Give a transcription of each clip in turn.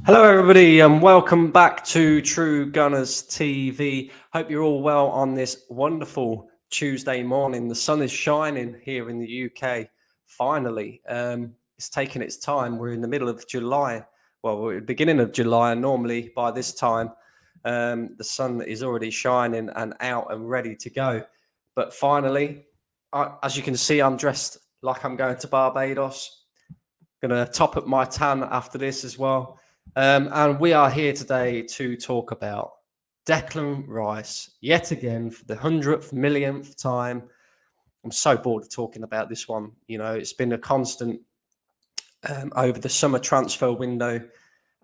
Hello, everybody, and welcome back to True Gunners TV. Hope you're all well on this wonderful Tuesday morning. The sun is shining here in the UK. Finally, it's taken its time. We're in the middle of July. Well, we're at the beginning of July, and normally by this time, the sun is already shining and out and ready to go. But finally, as you can see, I'm dressed like I'm going to Barbados. Going to top up my tan after this as well. And we are here today to talk about Declan Rice yet again for the 100th, millionth time. I'm so bored of talking about this one. You know, it's been a constant over the summer transfer window.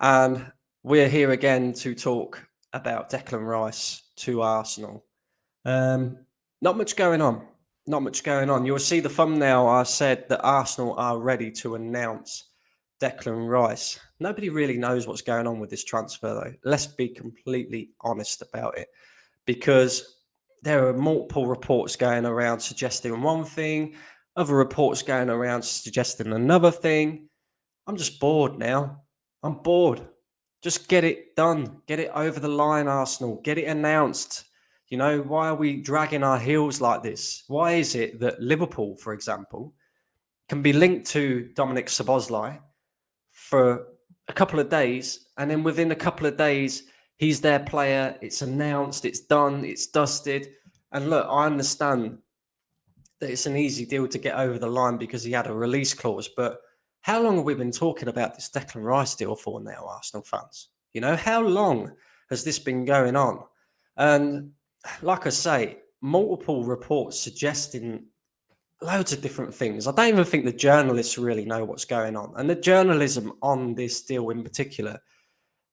And we're here again to talk about Declan Rice to Arsenal. Not much going on. Not much going on. You'll see the thumbnail. I said that Arsenal are ready to announce Declan Rice. Nobody really knows what's going on with this transfer, though. Let's be completely honest about it, because there are multiple reports going around suggesting one thing, other reports going around suggesting another thing. I'm just bored now. I'm bored. Just get it done. Get it over the line, Arsenal. Get it announced. You know, why are we dragging our heels like this? Why is it that Liverpool, for example, can be linked to Dominic Szoboszlai for a couple of days, and then within a couple of days, he's their player, it's announced, it's done, it's dusted. And look, I understand that it's an easy deal to get over the line because he had a release clause, but how long have we been talking about this Declan Rice deal for now, Arsenal fans? You know, how long has this been going on? And like I say, multiple reports suggesting loads of different things. I don't even think the journalists really know what's going on. And the journalism on this deal in particular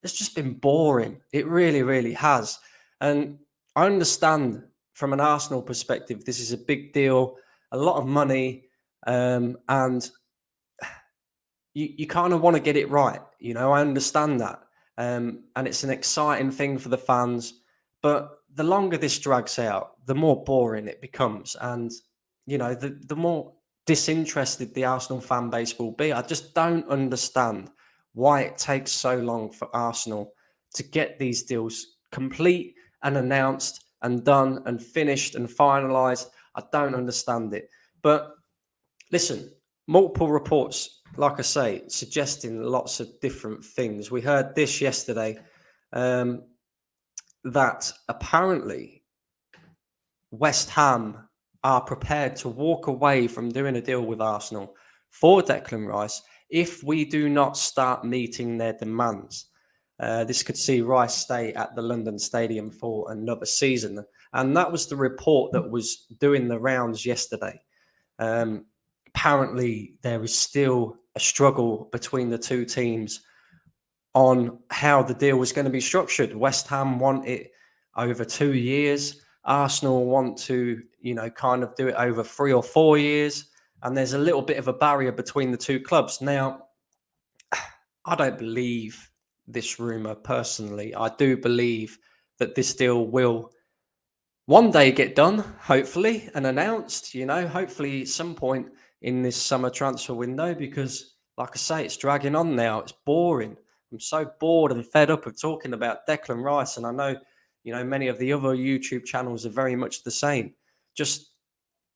has just been boring. It really, really has. And I understand from an Arsenal perspective, this is a big deal, a lot of money, and you kind of want to get it right. You know, I understand that. And it's an exciting thing for the fans. But the longer this drags out, the more boring it becomes. And you know, the more disinterested the Arsenal fan base will be. I just don't understand why it takes so long for Arsenal to get these deals complete and announced and done and finished and finalised. I don't understand it. But listen, multiple reports, like I say, suggesting lots of different things. We heard this yesterday, that apparently West Ham are prepared to walk away from doing a deal with Arsenal for Declan Rice if we do not start meeting their demands. This could see Rice stay at the London Stadium for another season. And that was the report that was doing the rounds yesterday. Apparently, there is still a struggle between the two teams on how the deal was going to be structured. West Ham want it over 2 years. Arsenal want to, you know, kind of do it over 3 or 4 years. And there's a little bit of a barrier between the two clubs. Now, I don't believe this rumour personally. I do believe that this deal will one day get done, hopefully, and announced, you know, hopefully at some point in this summer transfer window, because like I say, it's dragging on now. It's boring. I'm so bored and fed up of talking about Declan Rice. And I know, you know, many of the other YouTube channels are very much the same. Just,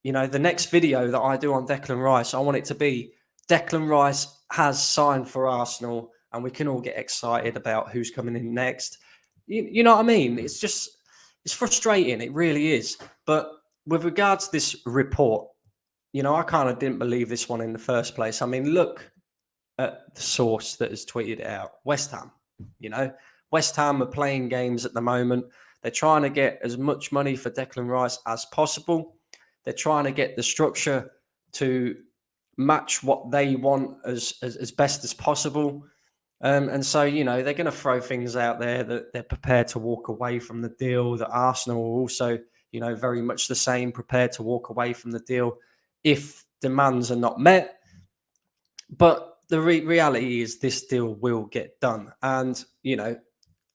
you know, the next video that I do on Declan Rice, I want it to be Declan Rice has signed for Arsenal and we can all get excited about who's coming in next. You know what I mean? It's just, it's frustrating. It really is. But with regards to this report, you know, I kind of didn't believe this one in the first place. I mean, look at the source that has tweeted it out. West Ham, you know, West Ham are playing games at the moment. They're trying to get as much money for Declan Rice as possible. They're trying to get the structure to match what they want as best as possible. And so, you know, they're going to throw things out there that they're prepared to walk away from the deal, that Arsenal are also, you know, very much the same, prepared to walk away from the deal if demands are not met. But the reality is this deal will get done. And, you know,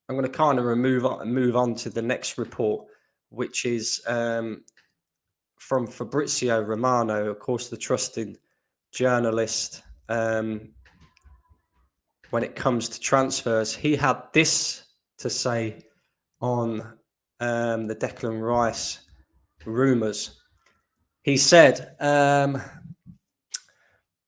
I'm going to kind of move on to the next report, which is from Fabrizio Romano, of course, the trusted journalist when it comes to transfers. He had this to say on the Declan Rice rumours. He said,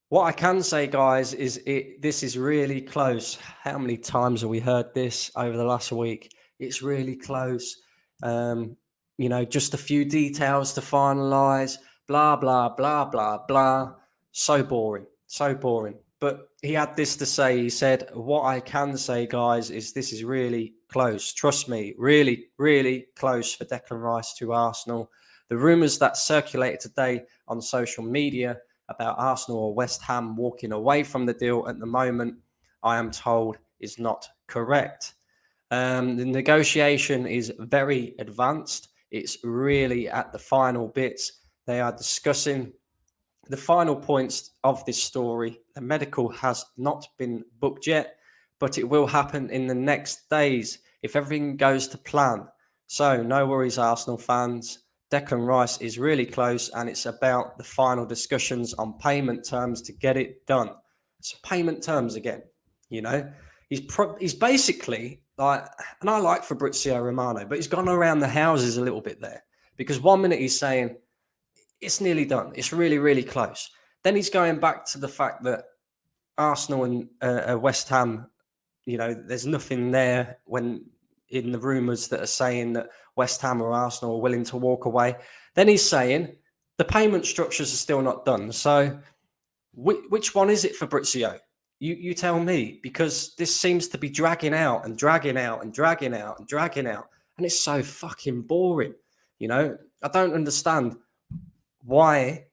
what I can say, guys, is this is really close. How many times have we heard this over the last week? It's really close. Just a few details to finalise, blah, blah, blah, blah, blah. So boring, so boring. But he had this to say. He said, what I can say, guys, is this is really close. Trust me, really, really close for Declan Rice to Arsenal. The rumours that circulated today on social media about Arsenal or West Ham walking away from the deal at the moment, I am told, is not correct. The negotiation is very advanced. It's really at the final bits. They are discussing the final points of this story. The medical has not been booked yet, but it will happen in the next days if everything goes to plan. So no worries, Arsenal fans. Declan Rice is really close, and it's about the final discussions on payment terms to get it done. So payment terms again, he's basically like, and I like Fabrizio Romano, but he's gone around the houses a little bit there, because 1 minute he's saying it's nearly done, it's really, really close. Then he's going back to the fact that Arsenal and West Ham, there's nothing there when in the rumours that are saying that West Ham or Arsenal are willing to walk away. Then he's saying the payment structures are still not done. So which one is it, Fabrizio? You tell me, because this seems to be dragging out and dragging out and dragging out and dragging out. And it's so fucking boring. I don't understand why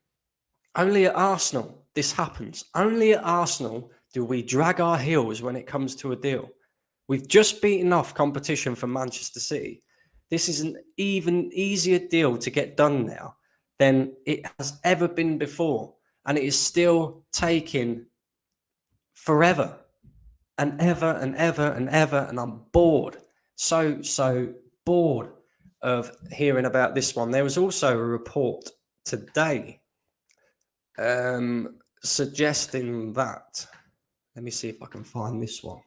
only at Arsenal this happens. Only at Arsenal do we drag our heels when it comes to a deal. We've just beaten off competition from Manchester City. This is an even easier deal to get done now than it has ever been before. And it is still taking forever and ever and ever and ever. And I'm bored. So bored of hearing about this one. There was also a report today suggesting that, let me see if I can find this one.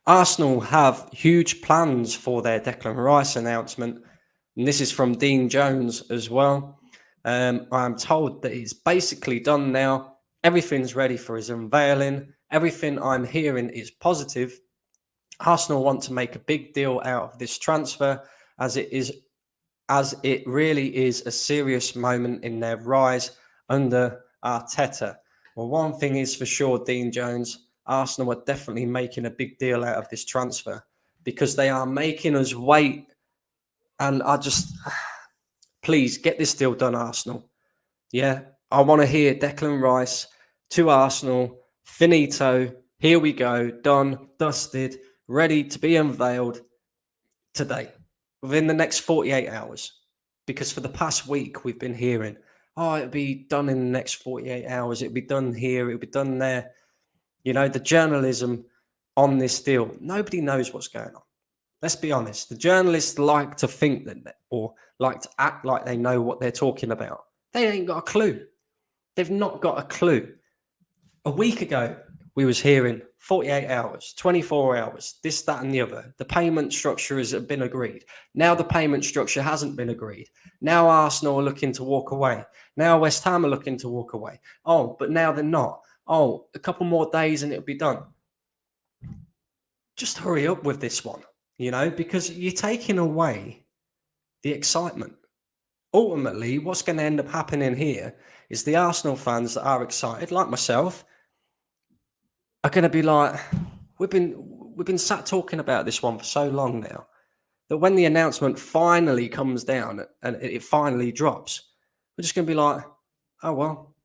Arsenal have huge plans for their Declan Rice announcement, and this is from Dean Jones as well. I'm told that it's basically done now. Everything's ready for his unveiling. Everything I'm hearing is positive. Arsenal want to make a big deal out of this transfer, as it really is a serious moment in their rise under Arteta. Well, one thing is for sure, Dean Jones, Arsenal are definitely making a big deal out of this transfer, because they are making us wait. And please get this deal done, Arsenal. Yeah, I want to hear Declan Rice to Arsenal, finito, here we go, done, dusted, ready to be unveiled today, within the next 48 hours. Because for the past week, we've been hearing, it'll be done in the next 48 hours. It'll be done here. It'll be done there. The journalism on this deal, nobody knows what's going on. Let's be honest. The journalists like to think that, or like to act like they know what they're talking about. They ain't got a clue. They've not got a clue. A week ago, we was hearing 48 hours, 24 hours, this, that, and the other. The payment structure has been agreed. Now the payment structure hasn't been agreed. Now Arsenal are looking to walk away. Now West Ham are looking to walk away. But now they're not. A couple more days and it'll be done. Just hurry up with this one, because you're taking away the excitement. Ultimately, what's going to end up happening here is the Arsenal fans that are excited, like myself, are going to be like, we've been sat talking about this one for so long now, that when the announcement finally comes down and it finally drops, we're just going to be like, oh, well,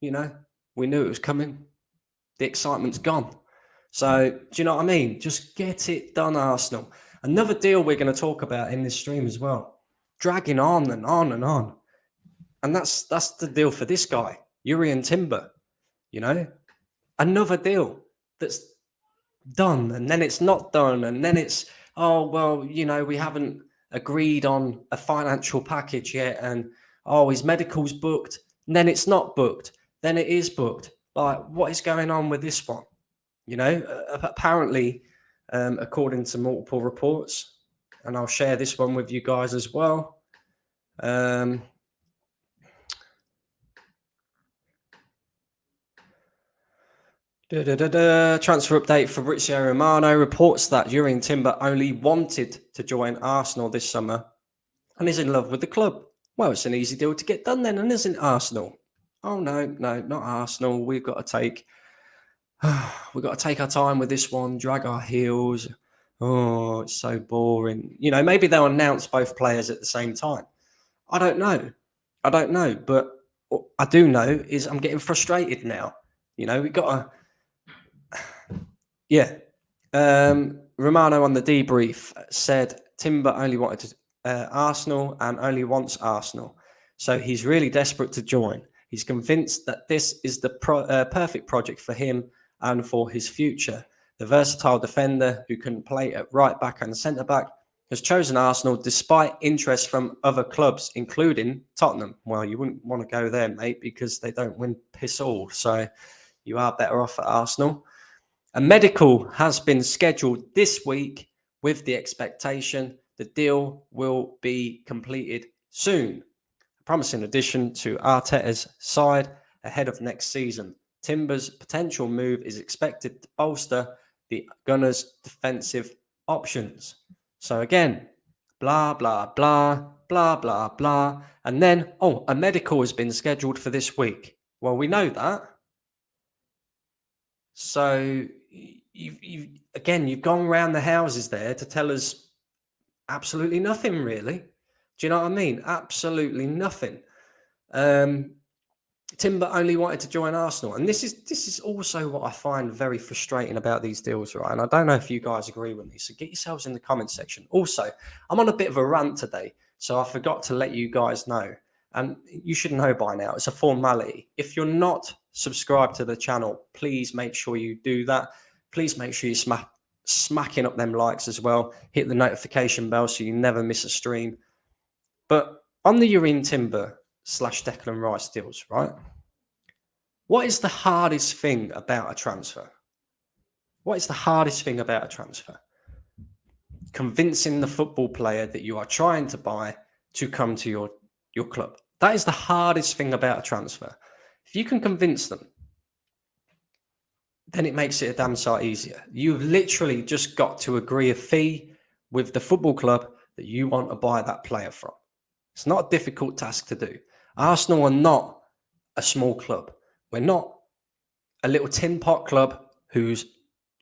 we knew it was coming. The excitement's gone. So, do you know what I mean? Just get it done, Arsenal. Another deal we're going to talk about in this stream as well. Dragging on and on and on. And that's the deal for this guy, Jurrien Timber. Another deal that's done, and then it's not done, and then it's, we haven't agreed on a financial package yet, and his medical's booked. then it's not booked, then it is booked. Like, what is going on with this one? Apparently, according to multiple reports, and I'll share this one with you guys as well. Transfer update. Fabrizio Romano reports that Jurrien Timber only wanted to join Arsenal this summer and is in love with the club. Well, it's an easy deal to get done then, and isn't Arsenal? Oh no, not Arsenal. We've got to take our time with this one, drag our heels. Oh, it's so boring. Maybe they'll announce both players at the same time. I don't know, but what I do know is I'm getting frustrated now. We've got to. Yeah. Romano on the debrief said Timber only wanted Arsenal and only wants Arsenal. So he's really desperate to join. He's convinced that this is the perfect project for him and for his future. The versatile defender who can play at right back and centre back has chosen Arsenal despite interest from other clubs, including Tottenham. Well, you wouldn't want to go there, mate, because they don't win piss all. So you are better off at Arsenal. A medical has been scheduled this week with the expectation the deal will be completed soon. A promising addition to Arteta's side ahead of next season. Timber's potential move is expected to bolster the Gunners' defensive options. So again, blah, blah, blah, blah, blah, blah. And then, a medical has been scheduled for this week. Well, we know that. So you've gone around the houses there to tell us absolutely nothing, really. Do you know what I mean? Absolutely nothing. Timber only wanted to join Arsenal, and this is also what I find very frustrating about these deals, right? And I don't know if you guys agree with me, so get yourselves in the comment section. Also, I'm on a bit of a rant today, so I forgot to let you guys know, and you should know by now. It's a formality. If you're not subscribed to the channel, please make sure you do that. Please make sure you smacking up them likes as well. Hit the notification bell so you never miss a stream. But on the Jurrien Timber / Declan Rice deals, right? What is the hardest thing about a transfer? What is the hardest thing about a transfer? Convincing the football player that you are trying to buy to come to your club. That is the hardest thing about a transfer. If you can convince them, then it makes it a damn sight easier. You've literally just got to agree a fee with the football club that you want to buy that player from. It's not a difficult task to do. Arsenal are not a small club. We're not a little tin pot club who's,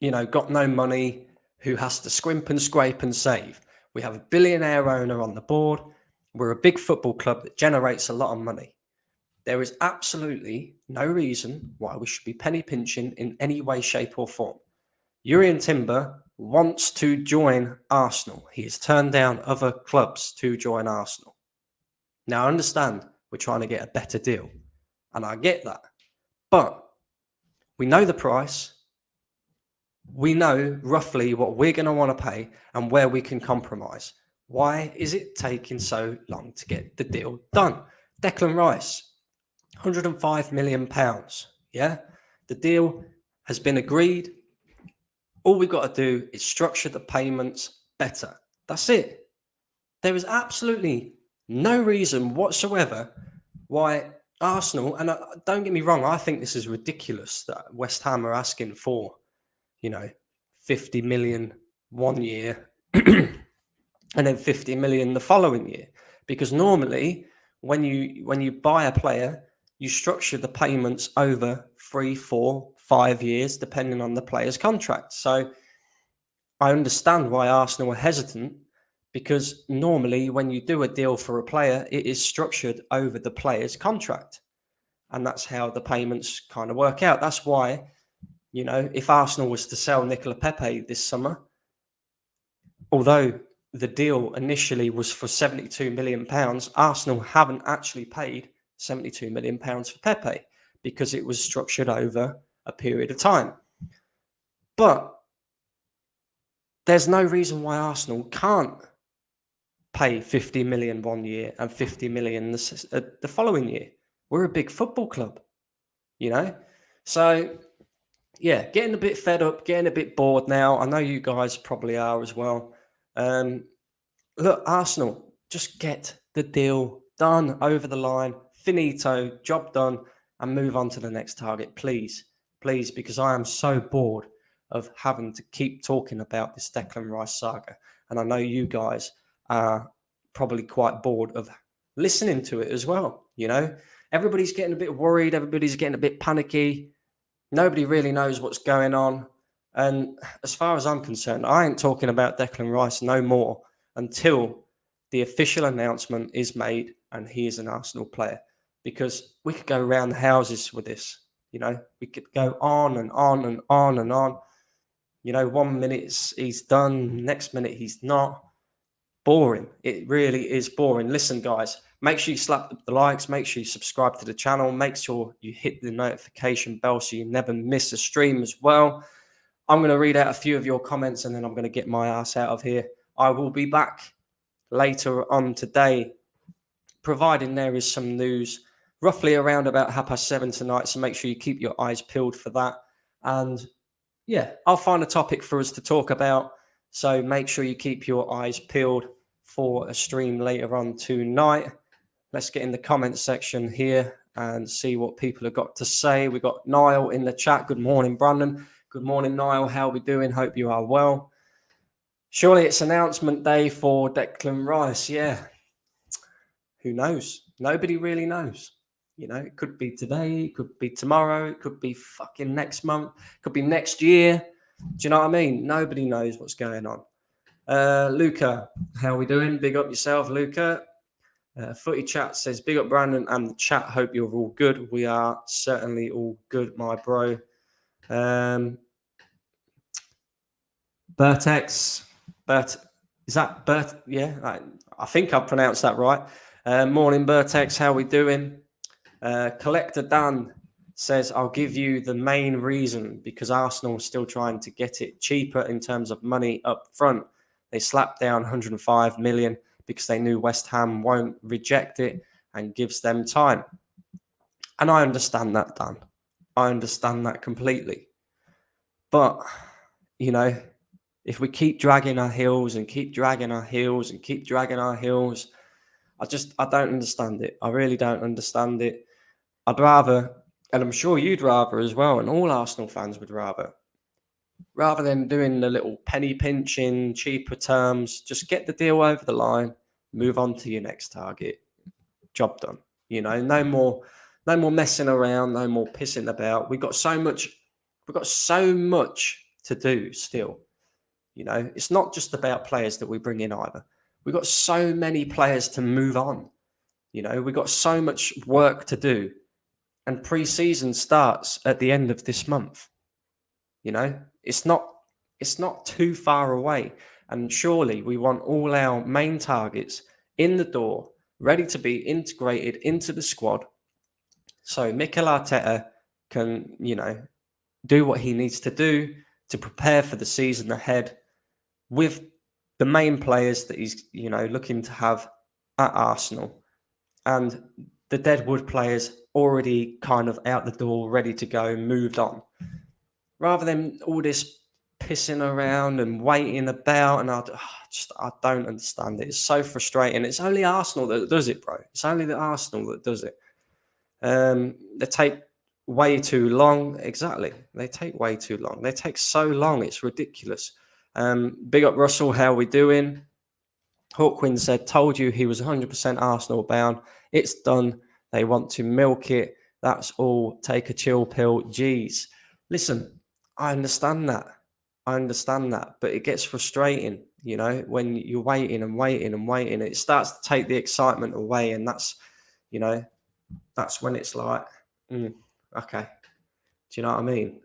got no money, who has to scrimp and scrape and save. We have a billionaire owner on the board. We're a big football club that generates a lot of money. There is absolutely no reason why we should be penny pinching in any way, shape or form. Jurrien Timber wants to join Arsenal. He has turned down other clubs to join Arsenal. Now, I understand we're trying to get a better deal, and I get that. But we know the price. We know roughly what we're going to want to pay and where we can compromise. Why is it taking so long to get the deal done? Declan Rice, £105 million. Yeah, the deal has been agreed. All we've got to do is structure the payments better. That's it. There is absolutely no reason whatsoever why Arsenal, and don't get me wrong, I think this is ridiculous that West Ham are asking for, 50 million 1 year and then 50 million the following year. Because normally when you buy a player, you structure the payments over 3, 4, 5 years, depending on the player's contract. So I understand why Arsenal are hesitant, because normally when you do a deal for a player, it is structured over the player's contract. And that's how the payments kind of work out. That's why, if Arsenal was to sell Nicola Pepe this summer, although the deal initially was for £72 million, Arsenal haven't actually paid £72 million for Pepe because it was structured over a period of time. But there's no reason why Arsenal can't pay 50 million 1 year and 50 million the following year. We're a big football club, you know? So, yeah, getting a bit fed up, getting a bit bored now. I know you guys probably are as well. Um, Look, Arsenal, just get the deal done over the line, finito, job done, and move on to the next target, please. Please, because I am so bored of having to keep talking about this Declan Rice saga. And I know you guys are probably quite bored of listening to it as well. You know, everybody's getting a bit worried, everybody's getting a bit panicky. Nobody really knows what's going on. And as far as I'm concerned, I ain't talking about Declan Rice no more until the official announcement is made and he is an Arsenal player. Because we could go around the houses with this. You know, we could go on and on and on and on. You know, 1 minute he's done, next minute he's not. Boring. It really is boring. Listen, guys, make sure you slap the likes, make sure you subscribe to the channel, make sure you hit the notification bell so you never miss a stream as well. I'm going to read out a few of your comments and then I'm going to get my ass out of here. I will be back later on today, providing there is some news, roughly around about 7:30 tonight. So make sure you keep your eyes peeled for that. And yeah, I'll find a topic for us to talk about. So make sure you keep your eyes peeled for a stream later on tonight. Let's get in the comments section here and see what people have got to say. We've got Niall in the chat. Good morning, Brandon. Good morning, Niall. How are we doing? Hope you are well. Surely it's announcement day for Declan Rice. Yeah. Who knows? Nobody really knows. You know, it could be today, it could be tomorrow, it could be fucking next month, it could be next year. Do you know what I mean? Nobody knows what's going on. Luca, how are we doing? Big up yourself, Luca. Footy Chat says, big up Brandon and the chat. Hope you're all good. We are certainly all good, my bro. Bertex. Is that Bert? Yeah, I think I've pronounced that right. Morning, Bertex. How we doing? Collector Dan says, I'll give you the main reason because Arsenal are still trying to get it cheaper in terms of money up front. They slapped down 105 million because they knew West Ham won't reject it and gives them time. And I understand that, Dan. I understand that completely. But, you know, if we keep dragging our heels and keep dragging our heels and keep dragging our heels, I don't understand it. I really don't understand it. I'd rather, and I'm sure you'd rather as well, and all Arsenal fans would rather than doing the little penny pinching, cheaper terms, just get the deal over the line, move on to your next target. Job done. You know, no more messing around, no more pissing about. We've got so much to do still. You know, it's not just about players that we bring in either. We've got so many players to move on. You know, we've got so much work to do. And pre-season starts at the end of this month. You know, it's not too far away. And surely we want all our main targets in the door, ready to be integrated into the squad. So Mikel Arteta can, you know, do what he needs to do to prepare for the season ahead with the main players that he's, you know, looking to have at Arsenal. And the deadwood players already kind of out the door, ready to go, moved on. Rather than all this pissing around and waiting about, and I don't understand it. It's so frustrating. It's only Arsenal that does it, bro. It's only the Arsenal that does it. They take way too long. Exactly. They take way too long. They take so long. It's ridiculous. Big up Russell. How we doing? Hawkwind said, told you he was 100% Arsenal bound. It's done. They want to milk it. That's all. Take a chill pill. Jeez. Listen, I understand that. But it gets frustrating, you know, when you're waiting and waiting and waiting. It starts to take the excitement away. And that's, you know, that's when it's like, okay. Do you know what I mean?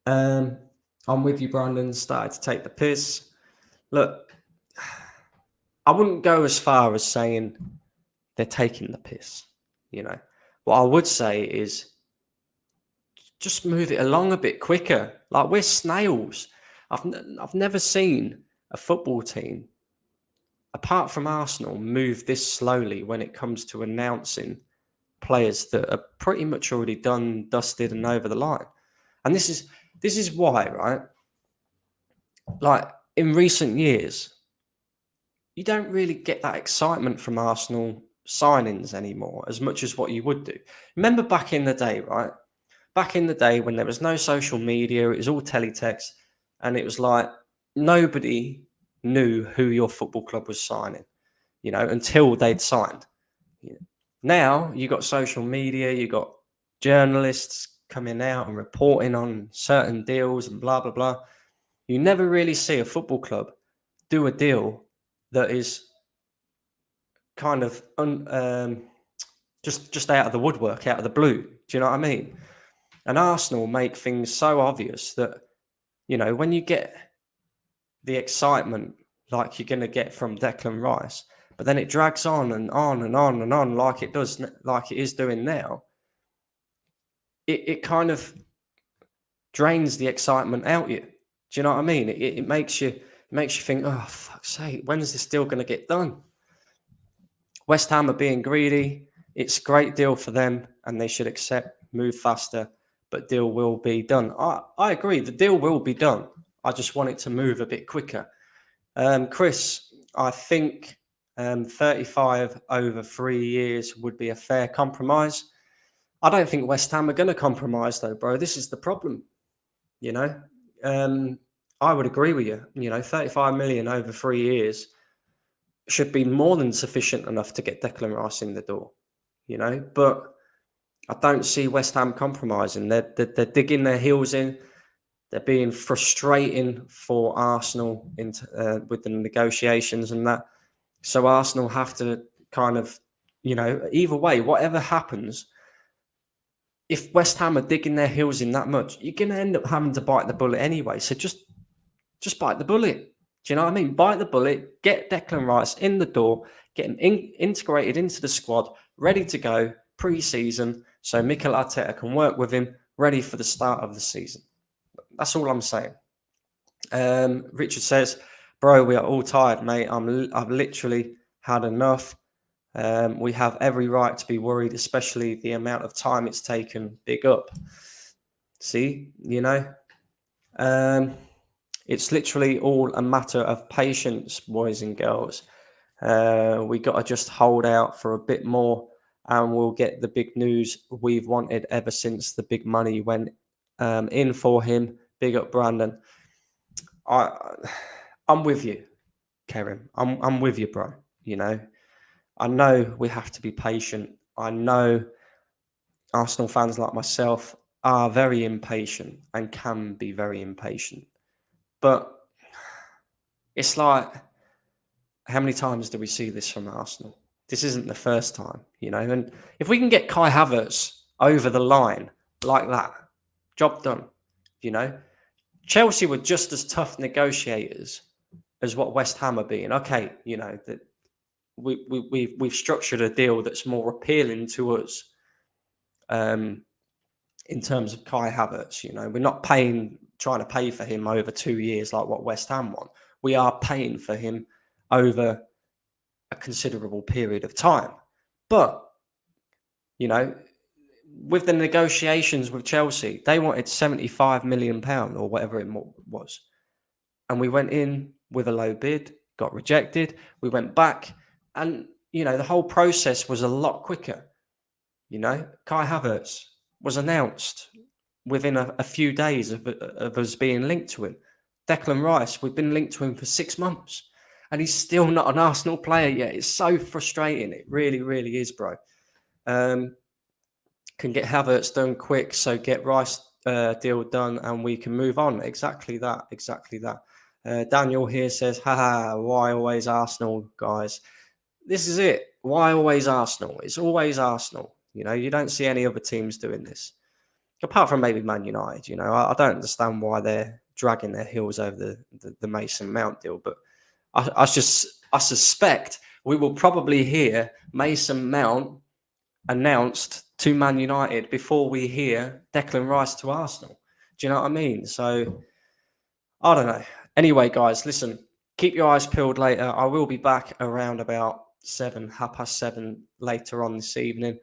I'm with you, Brandon. Started to take the piss. Look, I wouldn't go as far as saying they're taking the piss, you know. What I would say is just move it along a bit quicker. Like, we're snails. I've never seen a football team, apart from Arsenal, move this slowly when it comes to announcing players that are pretty much already done, dusted, and over the line. And this is why, right? Like in recent years, you don't really get that excitement from Arsenal signings anymore as much as what you would do. Remember back in the day, right? Back in the day when there was no social media, it was all teletext, and it was like nobody knew who your football club was signing, until they'd signed. Now you got social media, you got journalists coming out and reporting on certain deals and blah blah blah. You never really see a football club do a deal that is kind of just out of the woodwork, out of the blue. Do you know what I mean? And Arsenal make things so obvious that, when you get the excitement like you're going to get from Declan Rice, but then it drags on and on and on and on like it is doing now, it kind of drains the excitement out you. Do you know what I mean? It makes you think, oh, fuck's sake, when is this deal going to get done? West Ham are being greedy. It's a great deal for them, and they should accept, move faster, but deal will be done. I agree, the deal will be done. I just want it to move a bit quicker. Chris, I think 35 over 3 years would be a fair compromise. I don't think West Ham are going to compromise, though, bro. This is the problem, I would agree with you. 35 million over 3 years should be more than sufficient enough to get Declan Rice in the door, but I don't see West Ham compromising. They're digging their heels in. They're being frustrating for Arsenal with the negotiations and that. So Arsenal have to kind of, either way, whatever happens, if West Ham are digging their heels in that much, you're going to end up having to bite the bullet anyway. So just bite the bullet. Do you know what I mean? Bite the bullet, get Declan Rice in the door, get him integrated into the squad, ready to go pre-season, so Mikel Arteta can work with him, ready for the start of the season. That's all I'm saying. Richard says, bro, we are all tired, mate. I've literally had enough. We have every right to be worried, especially the amount of time it's taken. Big up. See, it's literally all a matter of patience, boys and girls. We got to just hold out for a bit more, and we'll get the big news we've wanted ever since the big money went in for him. Big up, Brandon. I'm with you, Karen. I'm with you, bro. I know we have to be patient. I know Arsenal fans like myself are very impatient and can be very impatient. But it's like, how many times do we see this from Arsenal? This isn't the first time, and if we can get Kai Havertz over the line like that, job done, Chelsea were just as tough negotiators as what West Ham are being. Okay, that we've structured a deal that's more appealing to us in terms of Kai Havertz. We're not trying to pay for him over 2 years like what West Ham want. We are paying for him over a considerable period of time. But, with the negotiations with Chelsea, they wanted £75 million or whatever it was. And we went in with a low bid, got rejected. We went back and, the whole process was a lot quicker. Kai Havertz was announced within a few days of us being linked to him. Declan Rice, we've been linked to him for 6 months and he's still not an Arsenal player yet. It's so frustrating. It really, really is, bro. Can get Havertz done quick, so get Rice deal done and we can move on. Exactly that. Daniel here says, haha, why always Arsenal, guys? This is it. Why always Arsenal? It's always Arsenal. You don't see any other teams doing this. Apart from maybe Man United, I don't understand why they're dragging their heels over the Mason Mount deal. But I suspect we will probably hear Mason Mount announced to Man United before we hear Declan Rice to Arsenal. Do you know what I mean? So, I don't know. Anyway, guys, listen, keep your eyes peeled later. I will be back around about 7:30 later on this evening.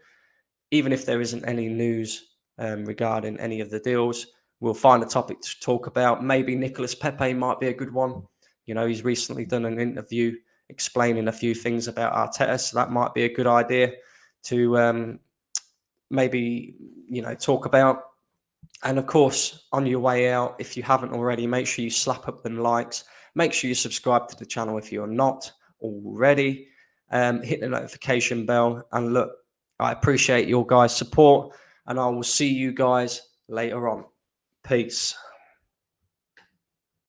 even if there isn't any news regarding any of the deals, we'll find a topic to talk about. Maybe Nicolas Pepe might be a good one. You know, he's recently done an interview explaining a few things about Arteta, so that might be a good idea to maybe, you know, talk about. And of course, on your way out, if you haven't already, make sure you slap up them likes. Make sure you subscribe to the channel if you're not already. Hit the notification bell. And look, I appreciate your guys' support, and I will see you guys later on. Peace.